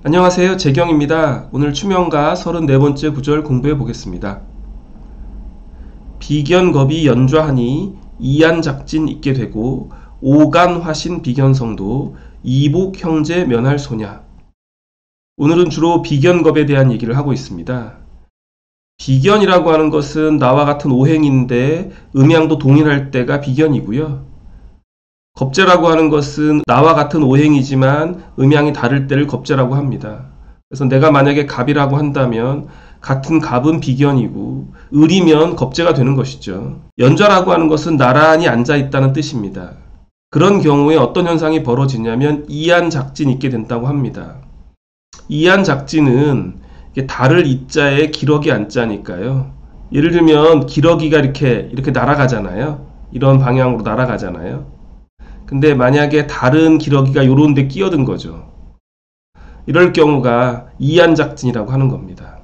안녕하세요. 재경입니다. 오늘 추명가 34번째 구절 공부해 보겠습니다. 비견겁이 연좌하니 이안작진 있게 되고 오간화신 비견성도 이복형제 면할 소냐. 오늘은 주로 비견겁에 대한 얘기를 하고 있습니다. 비견이라고 하는 것은 나와 같은 오행인데 음양도 동일할 때가 비견이고요. 겁재라고 하는 것은 나와 같은 오행이지만 음양이 다를 때를 겁재라고 합니다. 그래서 내가 만약에 갑이라고 한다면 같은 갑은 비견이고 을이면 겁재가 되는 것이죠. 연좌라고 하는 것은 나란히 앉아있다는 뜻입니다. 그런 경우에 어떤 현상이 벌어지냐면 이안작진이 있게 된다고 합니다. 이안작진은 달을 이자에 기러기 안자니까요. 예를 들면 기러기가 이렇게 날아가잖아요. 이런 방향으로 날아가잖아요. 근데 만약에 다른 기러기가 요런 데 끼어든 거죠. 이럴 경우가 이안작진이라고 하는 겁니다.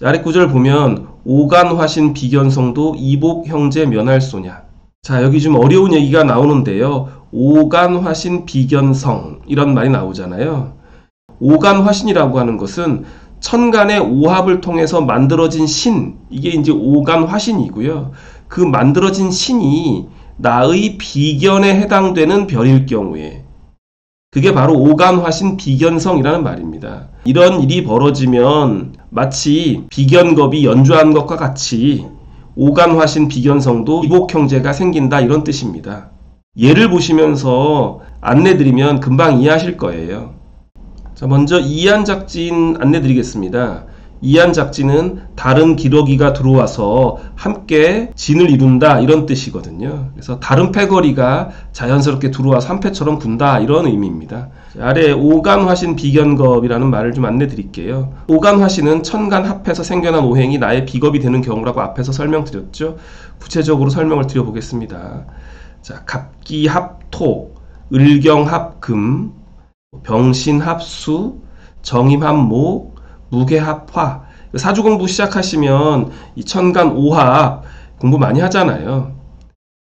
아래 구절 보면 오간화신 비견성도 이복형제 면할 소냐. 자, 여기 좀 어려운 얘기가 나오는데요. 오간화신 비견성 이런 말이 나오잖아요. 오간화신이라고 하는 것은 천간의 오합을 통해서 만들어진 신, 이게 이제 오간화신이고요. 그 만들어진 신이 나의 비견에 해당되는 별일 경우에 그게 바로 오간화신 비견성이라는 말입니다. 이런 일이 벌어지면 마치 비견겁이 연좌한 것과 같이 오간화신 비견성도 이복형제가 생긴다 이런 뜻입니다. 예를 보시면서 안내드리면 금방 이해하실 거예요. 자, 먼저 이안작진 안내드리겠습니다. 이안작진은 다른 기러기가 들어와서 함께 진을 이룬다 이런 뜻이거든요. 그래서 다른 패거리가 자연스럽게 들어와서 한 패처럼 군다 이런 의미입니다. 아래 오간화신 비견겁이라는 말을 좀 안내드릴게요. 오간화신은 천간 합해서 생겨난 오행이 나의 비겁이 되는 경우라고 앞에서 설명드렸죠. 구체적으로 설명을 드려보겠습니다. 자, 갑기합토, 을경합금, 병신합수, 정임합목, 무게합화. 사주공부 시작하시면 이 천간 오합 공부 많이 하잖아요.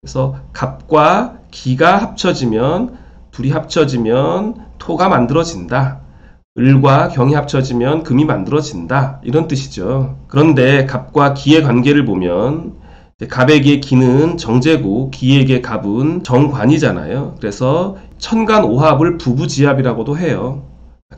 그래서 갑과 기가 합쳐지면 둘이 합쳐지면 토가 만들어진다. 을과 경이 합쳐지면 금이 만들어진다. 이런 뜻이죠. 그런데 갑과 기의 관계를 보면 갑에게 기는 정제고 기에게 갑은 정관이잖아요. 그래서 천간 오합을 부부지합이라고도 해요.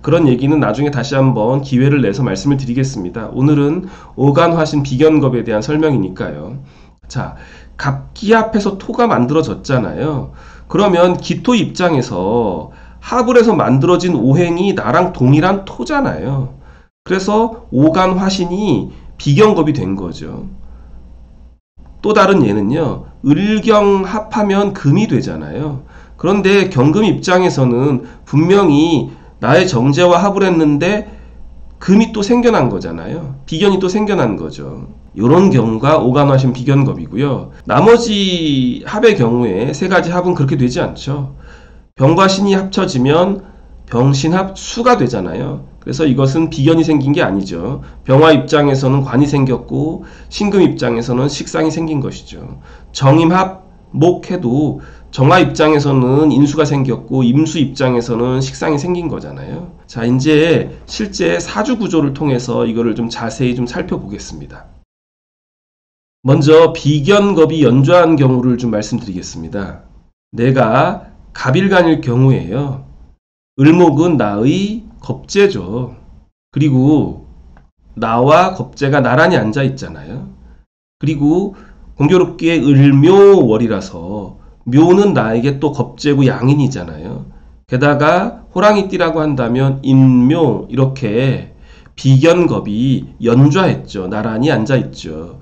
그런 얘기는 나중에 다시 한번 기회를 내서 말씀을 드리겠습니다. 오늘은 오간화신 비견겁에 대한 설명이니까요. 자, 갑기 합해서 토가 만들어졌잖아요. 그러면 기토 입장에서 합을 해서 만들어진 오행이 나랑 동일한 토잖아요. 그래서 오간화신이 비견겁이 된 거죠. 또 다른 예는요. 을경 합하면 금이 되잖아요. 그런데 경금 입장에서는 분명히 나의 정제와 합을 했는데 금이 또 생겨난 거잖아요. 비견이 또 생겨난 거죠. 이런 경우가 오간화신 비견겁이고요. 나머지 합의 경우에 세 가지 합은 그렇게 되지 않죠. 병과 신이 합쳐지면 병신합 수가 되잖아요. 그래서 이것은 비견이 생긴 게 아니죠. 병화 입장에서는 관이 생겼고 신금 입장에서는 식상이 생긴 것이죠. 정임합 목해도 정화 입장에서는 인수가 생겼고 임수 입장에서는 식상이 생긴 거잖아요. 자, 이제 실제 사주 구조를 통해서 이거를 좀 자세히 좀 살펴보겠습니다. 먼저 비견겁이 연좌한 경우를 좀 말씀드리겠습니다. 내가 갑일간일 경우에요. 을목은 나의 겁재죠. 그리고 나와 겁재가 나란히 앉아 있잖아요. 그리고 공교롭게 을묘월이라서 묘는 나에게 또 겁재고 양인이잖아요. 게다가 호랑이띠라고 한다면 인묘 이렇게 비견겁이 연좌했죠. 나란히 앉아있죠.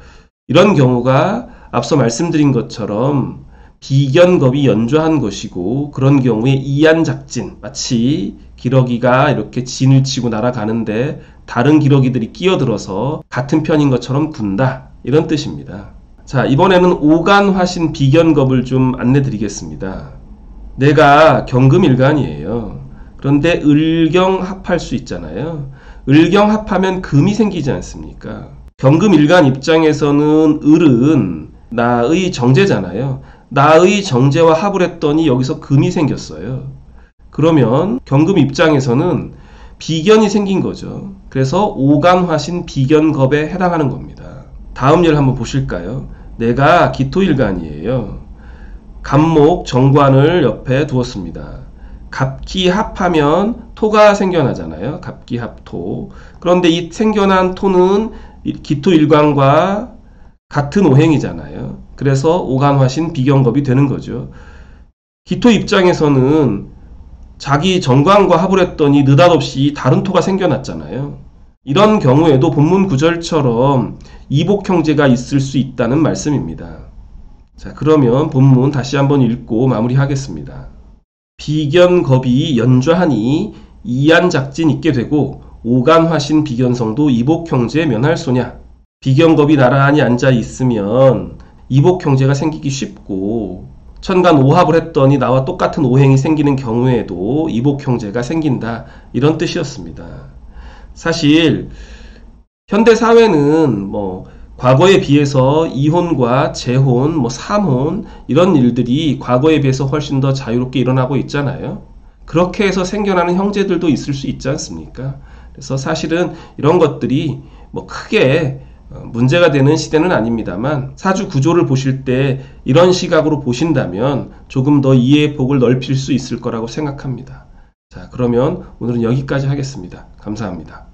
이런 경우가 앞서 말씀드린 것처럼 비견겁이 연좌한 것이고 그런 경우에 이안작진 마치 기러기가 이렇게 진을 치고 날아가는데 다른 기러기들이 끼어들어서 같은 편인 것처럼 군다 이런 뜻입니다. 자, 이번에는 오간화신 비견겁을 좀 안내드리겠습니다. 내가 경금일간이에요. 그런데 을경합할 수 있잖아요. 을경합하면 금이 생기지 않습니까? 경금일간 입장에서는 을은 나의 정제잖아요. 나의 정제와 합을 했더니 여기서 금이 생겼어요. 그러면 경금 입장에서는 비견이 생긴 거죠. 그래서 오간화신 비견겁에 해당하는 겁니다. 다음 예를 한번 보실까요? 내가 기토일간이에요. 갑목 정관을 옆에 두었습니다. 갑기합하면 토가 생겨나잖아요. 갑기합토. 그런데 이 생겨난 토는 기토일간과 같은 오행이잖아요. 그래서 오간화신 비견겁이 되는 거죠. 기토 입장에서는 자기 정관과 합을 했더니 느닷없이 다른 토가 생겨났잖아요. 이런 경우에도 본문 구절처럼 이복 형제가 있을 수 있다는 말씀입니다. 자, 그러면 본문 다시 한번 읽고 마무리하겠습니다. 비견겁이 연좌하니 이안작진 있게 되고 오간화신 비견성도 이복 형제 면할소냐. 비견겁이 나란히 앉아 있으면 이복 형제가 생기기 쉽고 천간 오합을 했더니 나와 똑같은 오행이 생기는 경우에도 이복 형제가 생긴다. 이런 뜻이었습니다. 사실 현대 사회는 과거에 비해서 이혼과 재혼, 삼혼 이런 일들이 과거에 비해서 훨씬 더 자유롭게 일어나고 있잖아요. 그렇게 해서 생겨나는 형제들도 있을 수 있지 않습니까? 그래서 사실은 이런 것들이 크게 문제가 되는 시대는 아닙니다만 사주 구조를 보실 때 이런 시각으로 보신다면 조금 더 이해의 폭을 넓힐 수 있을 거라고 생각합니다. 자, 그러면 오늘은 여기까지 하겠습니다. 감사합니다.